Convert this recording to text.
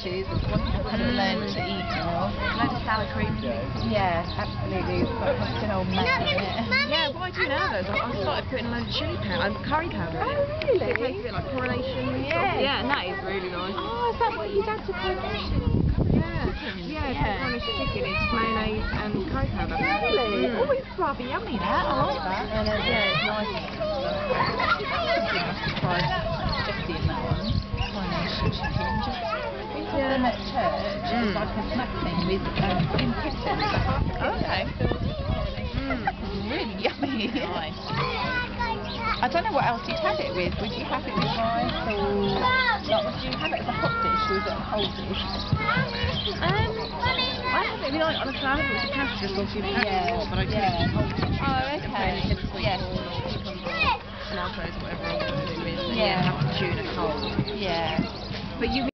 dishes. It's one thing I've learned to eat now. Loads of sour cream. Yeah, absolutely. It's got a good old mess in it. Yeah, what I do now though is I started putting a load of chili powder, curry powder in it. Oh, really? It tastes a bit like Coronation. Yeah. Yeah, and that is really nice. Oh, is that what you did to Coronation? Yeah, Coronation chicken is mayonnaise and curry powder. Really? Oh, it's rather yummy that. I like that. And yeah, it's nice. Try Jessie in that one. Coronation chicken. Just we had them at church. It was like a snack thing with in pickles. Okay. Really yummy. Nice. I don't know what else you'd have it with. Would you have it with rice or like, would you have it as a hot dish or is it a cold dish? I have it like on a salad with the pasta sauce you have, but I do okay. Yes. Tomatoes, whatever I want to do with. Yeah, have the tuna cold. Yeah. But you